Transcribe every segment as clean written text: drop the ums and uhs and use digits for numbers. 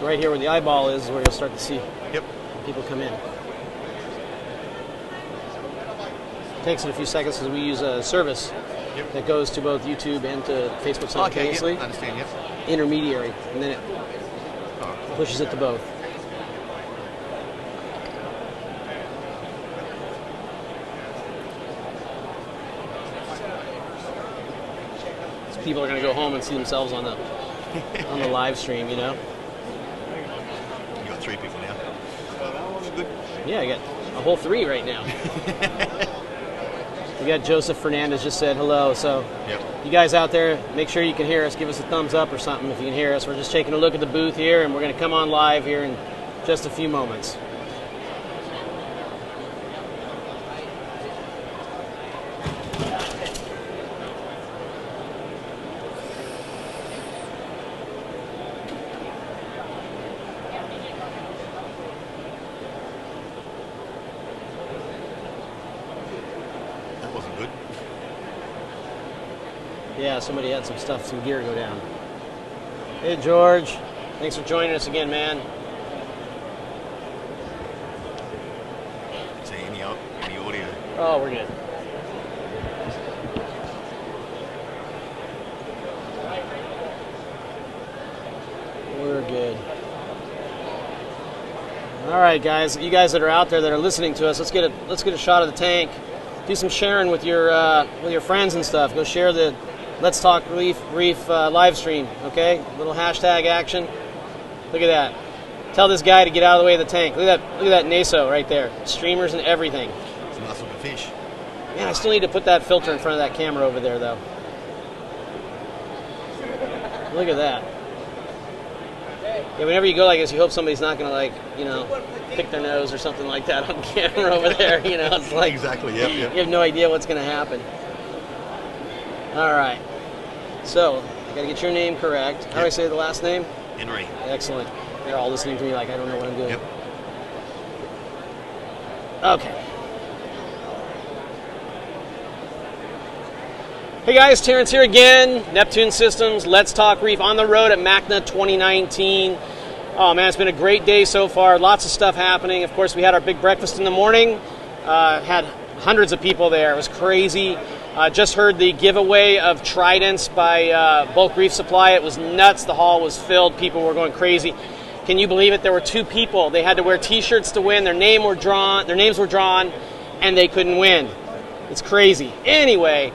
So right here where the eyeball is where you'll start to see people come in. It takes it a few seconds because we use a service that goes to both YouTube and to Facebook simultaneously. Okay, understand, Intermediary, and then it pushes it to both. So people are going to go home and see themselves on the live stream, you know. You got 3 people now. Good. Yeah, I got a whole 3 right now. We got Joseph Fernandez just said hello, so you guys out there, make sure you can hear us. Give us a thumbs up or something if you can hear us. We're just taking a look at the booth here, and we're going to come on live here in just a few moments. Yeah, somebody had some stuff, some gear go down. Hey, George. Thanks for joining us again, man. See any audio? Oh, we're good. We're good. All right, guys. You guys that are out there that are listening to us, let's get a shot of the tank. Do some sharing with your friends and stuff. Go share the Let's Talk Reef live stream, okay? Little hashtag action. Look at that. Tell this guy to get out of the way of the tank. Look at that NASO right there. Streamers and everything. It's a nice looking fish. Man, I still need to put that filter in front of that camera over there, though. Look at that. Yeah, whenever you go like this, you hope somebody's not going to, like, you know, pick their nose or something like that on camera over there. You know, it's like... Exactly, yep. You have no idea what's going to happen. All right. So, I got to get your name correct. How do I say the last name? Henry. Excellent. They're all listening to me like I don't know what I'm doing. Yep. Okay. Hey guys, Terrence here again. Neptune Systems, Let's Talk Reef on the road at MACNA 2019. Oh man, it's been a great day so far. Lots of stuff happening. Of course, we had our big breakfast in the morning. Had hundreds of people there. It was crazy. Just heard the giveaway of tridents by Bulk Reef Supply. It was nuts. The hall was filled. People were going crazy. Can you believe it? There were 2 people. They had to wear T-shirts to win. Their names were drawn, and they couldn't win. It's crazy. Anyway,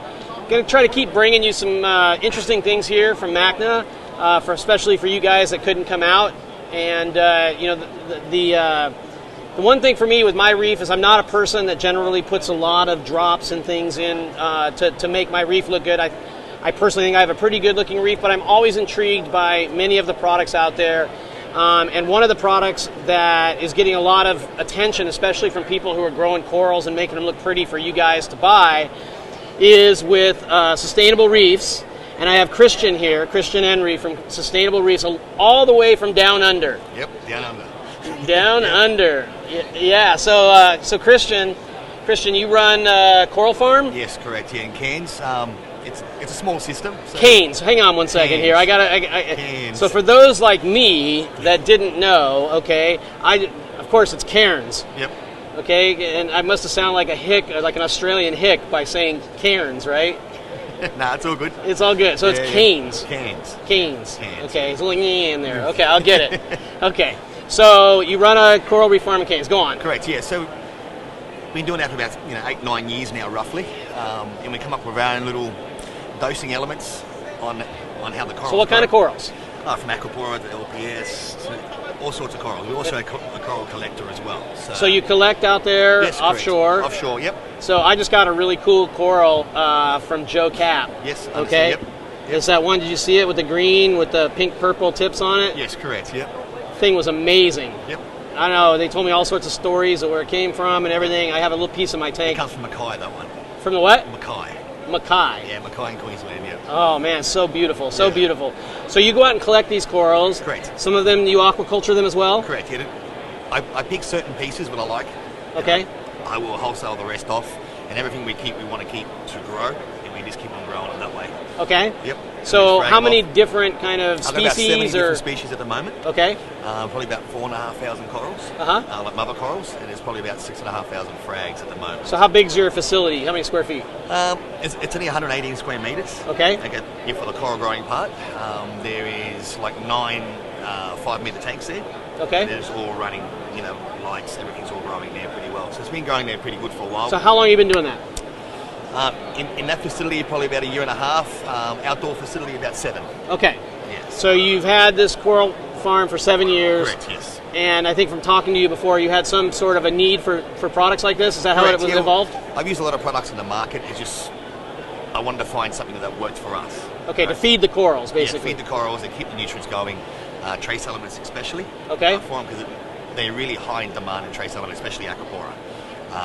going to try to keep bringing you some interesting things here from MACNA, especially for you guys that couldn't come out. And you know, the one thing for me with my reef is I'm not a person that generally puts a lot of drops and things in to make my reef look good. I personally think I have a pretty good looking reef, but I'm always intrigued by many of the products out there. And one of the products that is getting a lot of attention, especially from people who are growing corals and making them look pretty for you guys to buy, is with Sustainable Reefs. And I have Christian here, Christian Henry from Sustainable Reefs, all the way from down under. Yep, down under. Down under. Yeah, so Christian, you run Coral Farm? Yes, correct. Yeah, in Cairns. It's a small system. So Cairns. Hang on one second here. Cairns. So for those like me that didn't know, okay, of course it's Cairns. Yep. Okay, and I must have sounded like a hick, like an Australian hick, by saying Cairns, right? Nah, it's all good. It's all good. So it's Cairns. Cairns. Okay, it's a little in there. Okay, I'll get it. Okay, so you run a coral reef farm in Cairns. Go on. Correct. Yeah. So we've been doing that for about 8-9 years now, roughly, and we come up with our own little dosing elements on how the corals. So what kind of corals? From aquapora to LPS to all sorts of corals. We also have a coral collector as well. So you collect out there, yes, offshore? Correct. Offshore, yep. So I just got a really cool coral from Joe Cap. Yes. Okay. Yep. Is that one? Did you see it with the green with the pink purple tips on it? Yes, correct. Yep. Thing was amazing. Yep. I know. They told me all sorts of stories of where it came from and everything. I have a little piece of my tank. It comes from Mackay, that one. From the what? Mackay. Mackay. Yeah, Mackay in Queensland, yeah. Oh man, so beautiful, so beautiful. So you go out and collect these corals. Correct. Some of them you aquaculture them as well? Correct, yeah. I pick certain pieces that I like. Okay. I will wholesale the rest off, and everything we want to keep to grow, and we just keep on growing it that way. Okay. Yep. So how many different kind of species? I've got about 70 different species at the moment. Okay. Probably about 4,500 corals, like mother corals, and there's probably about 6,500 frags at the moment. So how big's your facility? How many square feet? It's only 118 square meters. Okay. Yeah, for the coral growing part. There is like 9 5-meter tanks there. Okay. And it's all running, lights, everything's all growing there pretty well. So it's been growing there pretty good for a while. So how long have you been doing that? In that facility, probably about 1.5 years. Outdoor facility, about 7. Okay. Yes. So you've had this coral farm for 7 years. Correct, yes. And I think from talking to you before, you had some sort of a need for products like this. Is that how it was involved? I've used a lot of products in the market. It's just, I wanted to find something that worked for us. Okay, to feed the corals, basically. Yeah, feed the corals and keep the nutrients going. Trace elements especially. Okay. For them, because they're really high in demand in trace elements, especially acropora.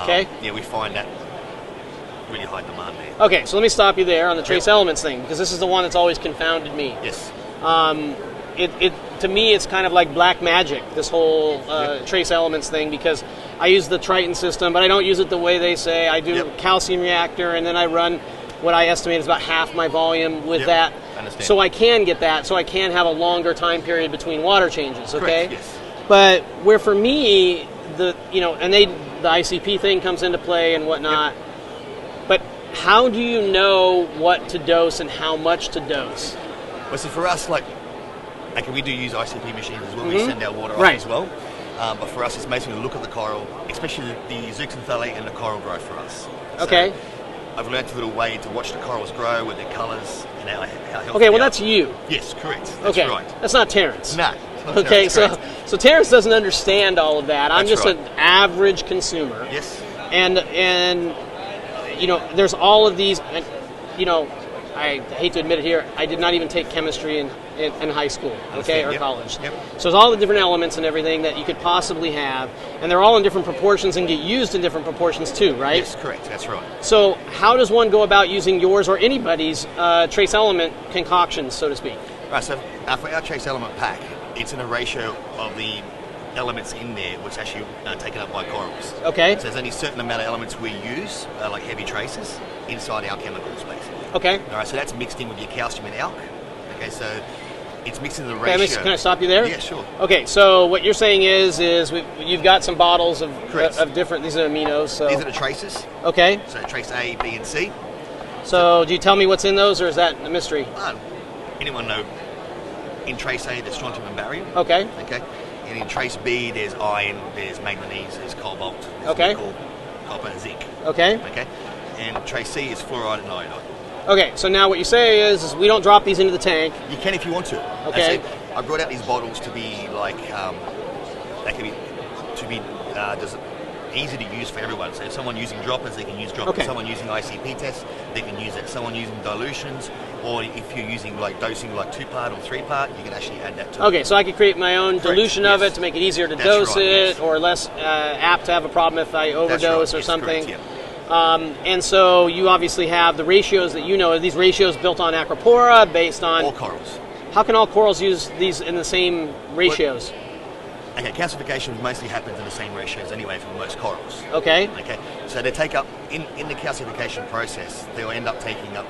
Okay. Yeah, we find that really high demand there. Okay, so let me stop you there on the trace elements thing, because this is the one that's always confounded me. Yes. To me, it's kind of like black magic, this whole trace elements thing, because I use the Triton system, but I don't use it the way they say. I do calcium reactor, and then I run what I estimate is about half my volume with that. So I can get that, so I can have a longer time period between water changes, okay? Correct, yes. But where for me, the ICP thing comes into play and whatnot, but how do you know what to dose and how much to dose? Well, so for us, we do use ICP machines as well. We send our water off as well. But for us, it's basically to look at the coral, especially the zooxanthellae and the coral growth for us. Okay. So I've learned a little way to watch the corals grow with their colours and how healthy Okay, well, that's you. Yes, correct. That's right. That's not Terrence. No. Okay, so Terrence doesn't understand all of that. I'm just an average consumer. Yes. And there's all of these, I hate to admit it here, I did not even take chemistry in high school, or college. Yep. So there's all the different elements and everything that you could possibly have, and they're all in different proportions and get used in different proportions too, right? Yes, correct. That's right. So how does one go about using yours or anybody's trace element concoctions, so to speak? Right, so for our trace element pack, it's in a ratio of the elements in there which actually taken up by corals. Okay. So there's only a certain amount of elements we use, like heavy traces, inside our chemicals, basically. Okay. All right, so that's mixed in with your calcium and alk. Okay, so it's mixed in the ratio. Can I stop you there? Yeah, sure. Okay, so what you're saying is you've got some bottles of different, these are aminos. So. These are the traces. Okay. So trace A, B, and C. So do you tell me what's in those, or is that a mystery? Anyone know? In trace A, there's strontium and barium. Okay. Okay. And in trace B, there's iron, there's manganese, there's cobalt, there's nickel, copper, and zinc. Okay. Okay. And trace C is fluoride and iodide. Okay, so now what you say is we don't drop these into the tank. You can if you want to. Okay. I brought out these bottles to be like, they can be just easy to use for everyone. So if someone using droppers, they can use droppers. Okay. Someone using ICP tests, they can use it. Someone using dilutions, or if you're using dosing 2-part or 3-part, you can actually add that to it. Okay, so I could create my own dilution of it to make it easier to dose it, or less apt to have a problem if I overdose or something. Correct, and so you obviously have the ratios that you know. Are these ratios built on acropora, based on... all corals. How can all corals use these in the same ratios? Okay, calcification mostly happens in the same ratios anyway for most corals. Okay. Okay, so they take up, in the calcification process, they'll end up taking up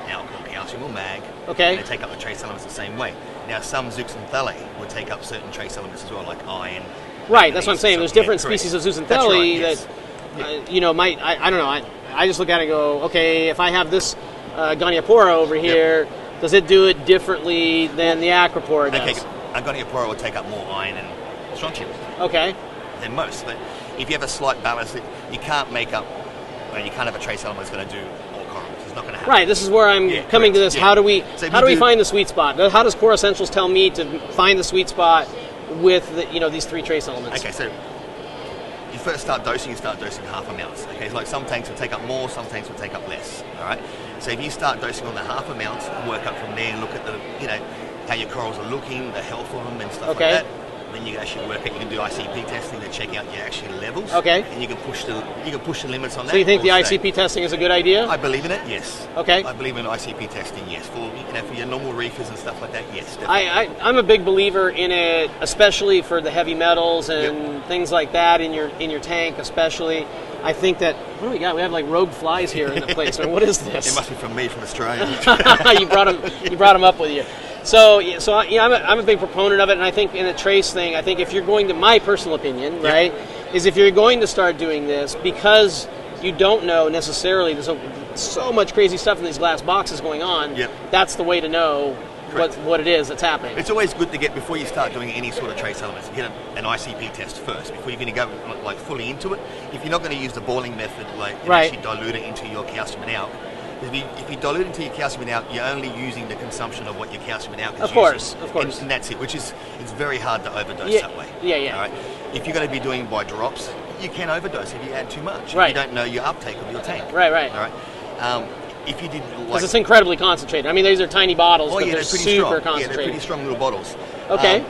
alcohol, calcium, or mag. Okay. And they take up the trace elements the same way. Now, some zooxanthellae will take up certain trace elements as well, like iron. Right, that's what I'm saying. There's different species of zooxanthellae that might, I don't know, I just look at it and go, okay, if I have this Goniopora over here, does it do it differently than the acropora does? Okay, a Goniopora will take up more iron and strontium. Okay. Than most. But if you have a slight balance, you can't make up, you can't have a trace element that's going to do all corals. It's not going to happen. Right, this is where I'm coming to this. Yeah. How do we find the sweet spot? How does Core Essentials tell me to find the sweet spot with these 3 trace elements? Okay, so you first start dosing half amounts. Okay, it's like some tanks will take up more, some tanks will take up less. All right. So if you start dosing on the half amounts, work up from there and look at the how your corals are looking, the health of them and stuff like that. Then you can actually work out. You can do ICP testing to check out your actual levels. Okay. And you can push the limits on that. So you think the ICP testing is a good idea? I believe in it. Yes. Okay. I believe in ICP testing. Yes. For your normal reefers and stuff like that. Yes. Definitely. I'm a big believer in it, especially for the heavy metals and things like that in your tank, especially. I think that, what do we got? We have like rogue flies here in the place. Or what is this? It must be from me, from Australia. You brought them up with you. So I'm a big proponent of it, and I think in the trace thing, I think if you're going to, my personal opinion, right, is if you're going to start doing this, because you don't know necessarily, there's so much crazy stuff in these glass boxes going on, that's the way to know what it is that's happening. It's always good to get, before you start doing any sort of trace elements, get an ICP test first before you're going to go like fully into it. If you're not going to use the boiling method, like actually dilute it into your calcium and alk, if you dilute into your calcium and alk, you're only using the consumption of what your calcium and alk is using. Of course. And that's it, which is, it's very hard to overdose that way. Yeah. All right? If you're going to be doing it by drops, you can overdose if you add too much. Right. You don't know your uptake of your tank. Right. All right. If you did, because it's incredibly concentrated. I mean, these are tiny bottles, but they're super concentrated. Yeah, they're pretty strong little bottles. Okay.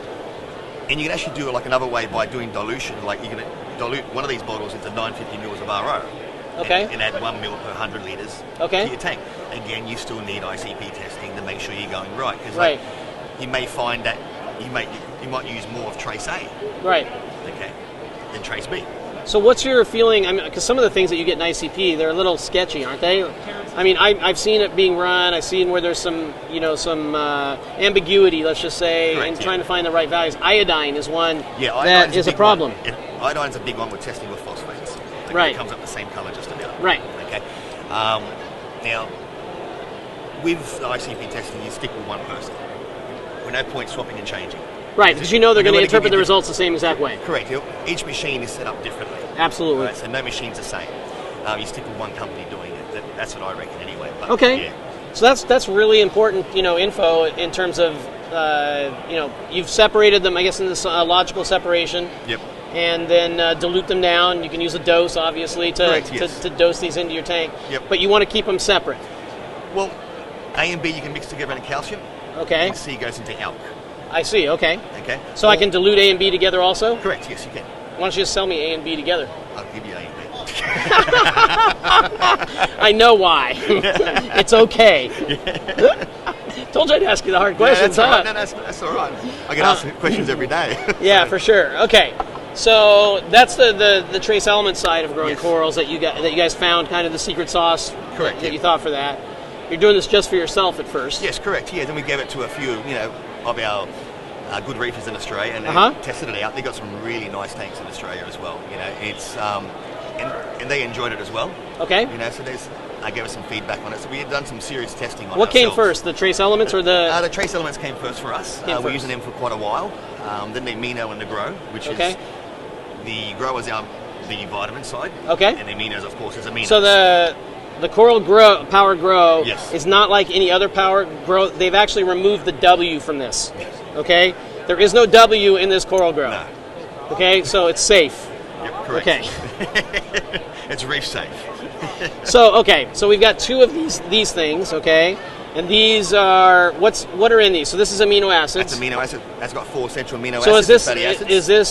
And you can actually do it like another way by doing dilution. Like you're going to dilute one of these bottles into 950 mils of RO. Okay. And add 1 mil per 100 litres to your tank. Again, you still need ICP testing to make sure you're going right. Because you may find that you might use more of trace A. Right. Okay. Than trace B. So what's your feeling? I mean, because some of the things that you get in ICP, they're a little sketchy, aren't they? I mean, I've seen it being run. I've seen where there's some ambiguity, let's just say, in trying to find the right values. Iodine is one that is a problem. Iodine's a big one with testing with phosphates. It comes up the same colour just about. Right. Okay. Now, with ICP testing, you stick with one person. We're no point swapping and changing. Right, because you know they're going to interpret the results the same exact way. Correct. Each machine is set up differently. Absolutely. Right? So no machine's the same. You stick with one company doing it. That's what I reckon anyway. But, okay. So that's really important, info in terms of, you've separated them, I guess, in this logical separation. Yep. And then dilute them down. You can use a dose, obviously, to dose these into your tank. Yep. But you want to keep them separate. Well, A and B you can mix together in calcium. Okay. And C goes into alk. I see, okay. Okay. So I can dilute A and B together also? Correct, yes, you can. Why don't you just sell me A and B together? I'll give you A and B. I know why. It's okay. Told you I'd ask you the hard questions, huh? No, that's all right. I get asked questions every day. Yeah, for sure. Okay. So that's the trace element side of growing corals that you guys found, kind of the secret sauce. Correct. That you thought for that. You're doing this just for yourself at first. Yes, correct. Yeah, then we gave it to a few, of our good reefers in Australia, and they tested it out. They got some really nice tanks in Australia as well. It's and they enjoyed it as well. Okay. So I gave us some feedback on it. So we had done some serious testing on it. What came first, the trace elements or the? The trace elements came first for us. We're using them for quite a while. Then the amino and the grow, which is the grow is the vitamin side. Okay. And the aminos, of course, is aminos. So the coral power grow is not like any other power grow. They've actually removed the W from this. Okay? There is no W in this coral grow. No. Okay? So it's safe. Yep, correct. Okay. It's reef safe. So we've got two of these things, okay? And these are what are in these? So this is amino acids. That's amino acid. That's got 4 essential amino so acids. So is this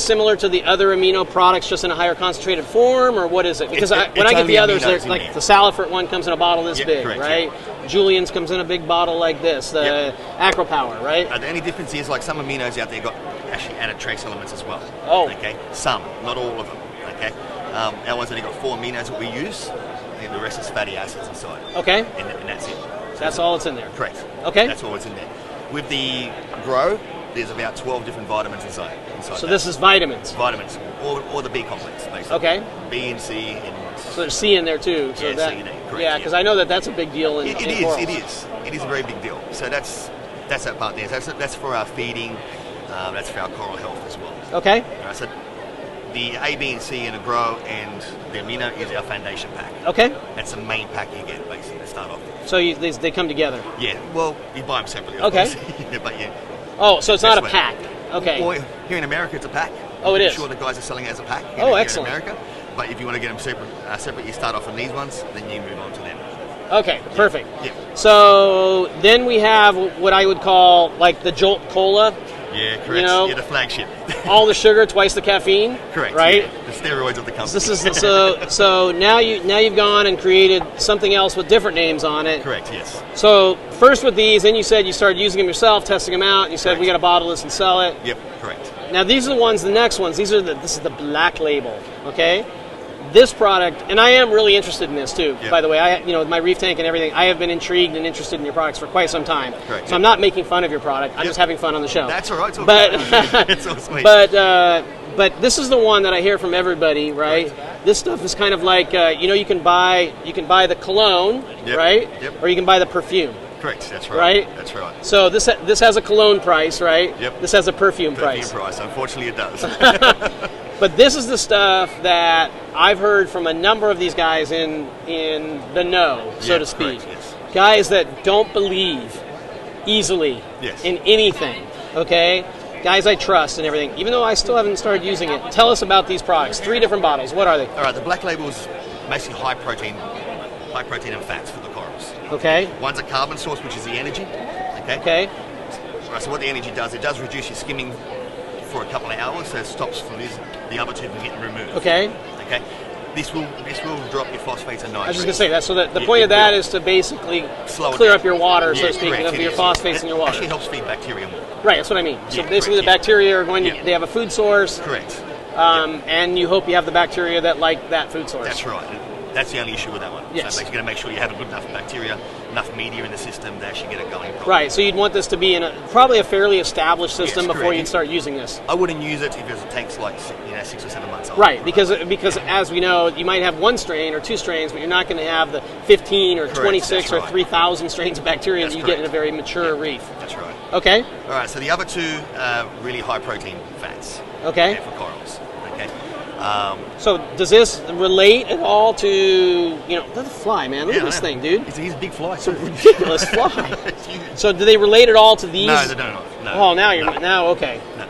similar to the other amino products, just in a higher concentrated form, or what is it? Because when I get the others, like the Salifert one comes in a bottle this big, correct, right? Julian's comes in a big bottle like this. The AcroPower, right? The only difference is like some aminos out there got actually added trace elements as well. Oh. Okay. Some, not all of them. Okay. Our one's only got 4 aminos that we use, and the rest is fatty acids inside. Okay. And that's it. So that's all that's in there. Correct. Okay. That's all that's in there. With the grow, there's about 12 different vitamins inside. So this is vitamins. Vitamins, or the B complex, basically. Okay. B and C and. So there's C in there too. So C and A. Correct. Yeah, because I know that's a big deal in corals. It is a very big deal. So that's that part there. That's for our feeding. That's for our coral health as well. Okay. All right, so the A, B, and C in a grow and the amino is our foundation pack. Okay. That's the main pack you get, basically, to start off with. So they come together? Yeah. Well, you buy them separately, of course. But yeah. Oh, so it's not a pack. Okay. Well, here in America, it's a pack. Oh, it is? I'm sure the guys are selling it as a pack excellent. Here in America. But if you want to get them separate, you start off on these ones, then you move on to them. Okay, perfect. Yeah. So then we have what I would call like the Jolt Cola. Yeah, correct. The flagship. All the sugar, twice the caffeine. Correct. Right. Yeah. The steroids of the company. This is so now you've gone and created something else with different names on it. Correct. Yes. So first with these, then you said you started using them yourself, testing them out. And you said we got to bottle this and sell it. Yep. Correct. Now these are the next ones. This is the black label. Okay. this product, and I am really interested in this too. Yep. By the way, with my reef tank and everything, I have been intrigued and interested in your products for quite some time. Correct, so I'm not making fun of your product. I'm just having fun on the show. That's all right. It's all but good. It's all sweet. But this is the one that I hear from everybody, right? This stuff is kind of like you can buy the cologne, right? Yep. Or you can buy the perfume. Correct. That's right. Right? That's right. So this has a cologne price, right? Yep. This has a perfume price. Unfortunately, it does. But this is the stuff that I've heard from a number of these guys in the know, so to speak. Correct, yes. Guys that don't believe easily in anything, okay? Guys I trust and everything, even though I still haven't started using it. Tell us about these products. 3 different bottles. What are they? All right, the black label's basically high protein and fats for the corals. Okay. One's a carbon source, which is the energy. Okay. Right, so what the energy does, it does reduce your skimming for a couple of hours, so it stops from the other two from getting removed. Okay. Okay. This will drop your phosphates and nitrates. I was just going to say that. So the point of that is to basically clear up your water, so to speak, of your phosphates in your water. It actually helps feed bacteria more. Right, that's what I mean. So basically the bacteria are they have a food source. Correct. And you hope you have the bacteria that like that food source. That's right. That's the only issue with that one. Yes. So you're going to make sure you have a good enough bacteria, enough media in the system to actually get it going properly. Right, so you'd want this to be in probably a fairly established system before correct. you'd start using this. I wouldn't use it if it takes like 6 or 7 months old. Right, because as we know, you might have 1 strain or 2 strains, but you're not going to have the 15 or 26 or 3,000 strains of bacteria that you get in a very mature reef. That's right. Okay. All right, so the other 2 really high protein fats. Okay. For corals. Okay. So does this relate at all to, look at the fly, man. Look at this thing, dude. He's a big fly. It's a ridiculous fly. So do they relate at all to these? No, they don't. No. Oh, now okay. No.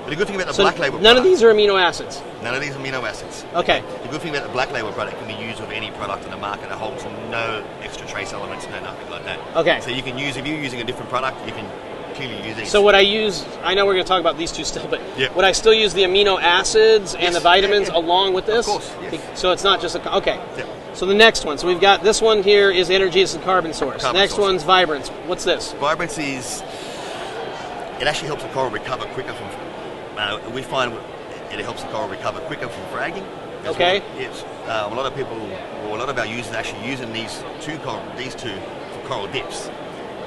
But the good thing about the black label none product, of these are amino acids. None of these amino acids. Okay. The good thing about the black label product, can be used with any product in the market. It holds no extra trace elements, nothing like that. Okay. So you can use, if you're using a different product, you can clearly use these. So what I use, I know we're going to talk about these 2 still, but would I still use the amino acids and the vitamins along with this? Of course, yes. So it's not just okay. Yep. So the next one, so we've got this one here is energy as a carbon source. Next one's Vibrance. What's this? Vibrance is, it actually helps the coral recover quicker from, we find it helps the coral recover quicker from fragging. Okay. Well. Yes. A lot of people, or a lot of our users are actually using these two for coral dips.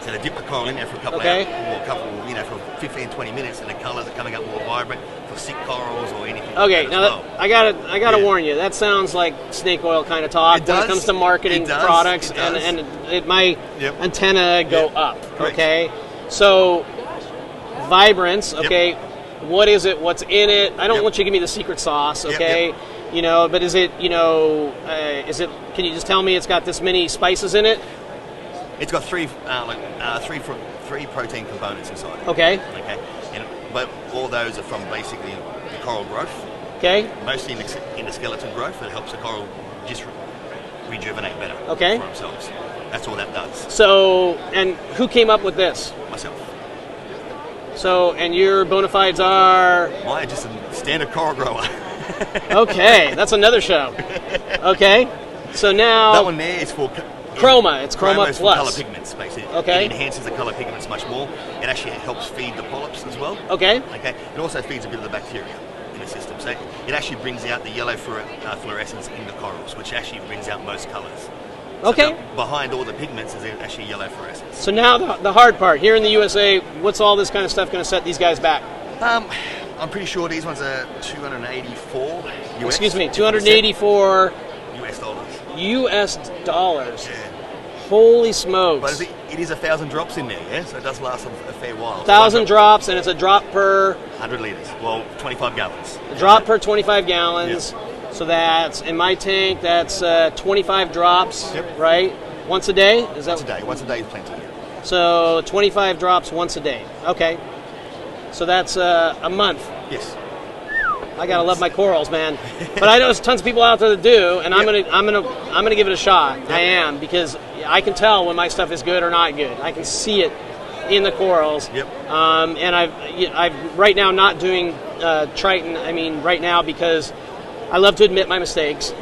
So they dip the coral in there for a couple of hours, or for 15, 20 minutes, and the colours are coming up more vibrant for sick corals or anything. Okay, now I gotta warn you. That sounds like snake oil kind of talk when it comes to marketing products, and my antenna go up. Correct. Okay, so Vibrance. Okay, what is it? What's in it? I don't want you to give me the secret sauce. Okay, but is it? Is it? Can you just tell me it's got this many spices in it? It's got three protein components inside. Okay. But all those are from basically the coral growth. Okay. Mostly in the skeleton growth, it helps the coral just rejuvenate better for themselves. That's all that does. So, and who came up with this? Myself. So, and your bona fides are? Mine just a standard coral grower. Okay, that's another show. Okay, so now that one there is for Chroma. It's Chroma Plus. For color pigments, basically. Okay. It enhances the color pigments much more. It actually helps feed the polyps as well. Okay. It also feeds a bit of the bacteria in the system. So it actually brings out the yellow fluorescence in the corals, which actually brings out most colors. Okay. So behind all the pigments is actually yellow fluorescence. So now the hard part. Here in the USA, what's all this kind of stuff going to set these guys back? I'm pretty sure these ones are $284 US. Excuse me, $284 US dollars. US dollars. Yeah. Holy smokes. But it is 1,000 drops in there, so it does last a fair while. 1,000 drops, and it's a drop per 100 litres. Well, 25 gallons. A drop per 25 gallons. Yep. So that's, in my tank, that's 25 drops, right? Once a day? Is that once a day. Once a day is plenty. So 25 drops once a day. Okay. So that's a month. Yes. I gotta love my corals, man. But I know there's tons of people out there that do, and I'm gonna give it a shot. I am, because I can tell when my stuff is good or not good. I can see it in the corals. Yep. And I've right now not doing Triton. I mean, right now, because I love to admit my mistakes.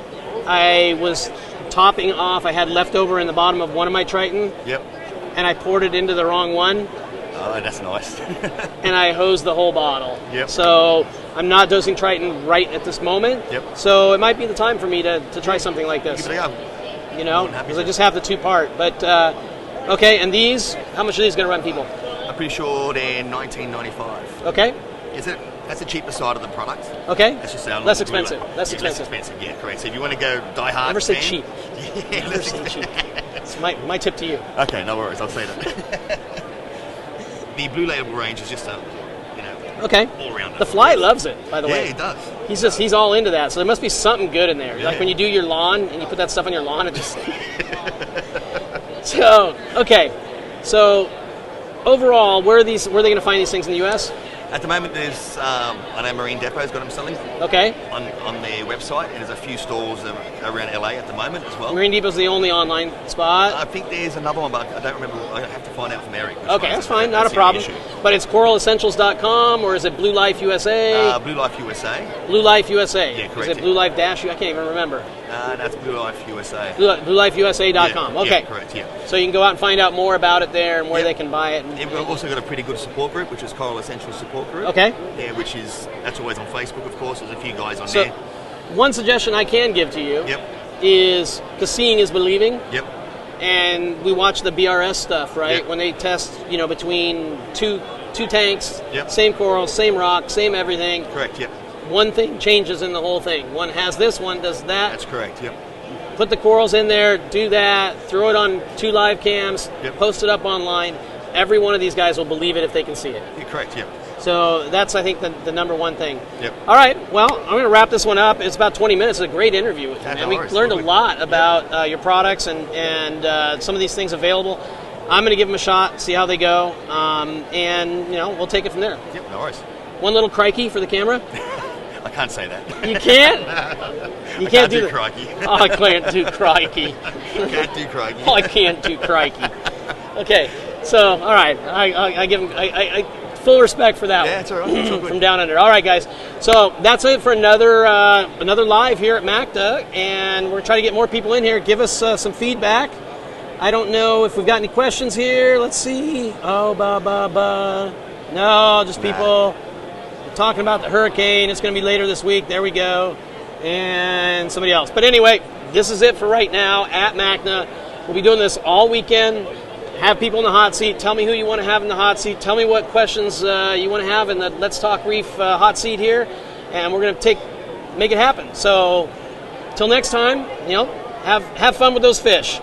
I was topping off. I had leftover in the bottom of one of my Triton. Yep. And I poured it into the wrong one. Oh, that's nice. and I hose the whole bottle. Yep. So I'm not dosing Triton right at this moment. Yep. So it might be the time for me to try something like this. Give it a go. You know, because I just have the 2-part. But okay, and these, how much are these going to run people? I'm pretty sure they're $19.95. Okay. Is it? That's the cheaper side of the product. Okay. That's just our less little expensive. blue light. Less Yeah, expensive. Less expensive. Yeah, correct. So if you want to go die hard, Never say fan, cheap. Yeah, Never say cheap. It's my tip to you. Okay, no worries. I'll say that. The Blue Label range is just a, Okay. all around. The Fly loves it, by the way. Yeah, he does. He's all into that. So there must be something good in there. Yeah. Like when you do your lawn and you put that stuff on your lawn, it just. So okay, so overall, where are they going to find these things in the U.S.? At the moment, there's I know Marine Depot's got them selling. Okay. On their website, and there's a few stores around LA at the moment as well. Marine Depot's the only online spot. I think there's another one, but I don't remember. I have to find out from Eric. Okay, that's fine, not a problem. But it's coralessentials.com, or is it Blue Life USA? Blue Life USA. Blue Life USA. Yeah, correct. Is it Blue Life Dash? I can't even remember. That's Blue Life USA. BlueLifeUSA.com. Yeah, Okay. yeah, correct. Yeah. So you can go out and find out more about it there and where they can buy it. We've also got a pretty good support group, which is Coral Essentials Support Group. Okay. Yeah, that's always on Facebook, of course. There's a few guys on So, there. one suggestion I can give to you Yep. is, because seeing is believing. Yep. And we watch the BRS stuff, right? Yep. When they test, between two tanks, Yep. same coral, same rock, same everything. Correct. Yep. One thing changes in the whole thing. One has this, one does that. That's correct. Yep. Put the corals in there, do that, throw it on 2 live cams, Yep. post it up online. Every one of these guys will believe it if they can see it. You're correct. Yep. So that's, I think, the number one thing. Yep. All right. Well, I'm going to wrap this one up. It's about 20 minutes. It's a great interview with you, Yeah, man. no We worries. learned a Lovely. lot about your products and some of these things available. I'm going to give them a shot, see how they go, and we'll take it from there. Yep. No worries. One little crikey for the camera. I can't say that. You can't. You can't do the- crikey. Oh, I can't do crikey. Can't do crikey. Oh, I can't do crikey. Okay. So, all right. I give him I full respect for that. Yeah, one. it's all right. It's all good. From down under. All right, guys. So that's it for another live here at MACNA, and we're trying to get more people in here. Give us some feedback. I don't know if we've got any questions here. Let's see. Oh, no, just people talking about the hurricane. It's going to be later this week. There we go. And somebody else. But anyway, this is it for right now at MACNA. We'll be doing this all weekend. Have people in the hot seat. Tell me who you want to have in the hot seat. Tell me what questions you want to have in the Let's Talk Reef hot seat here. And we're going to make it happen. So, till next time, have fun with those fish.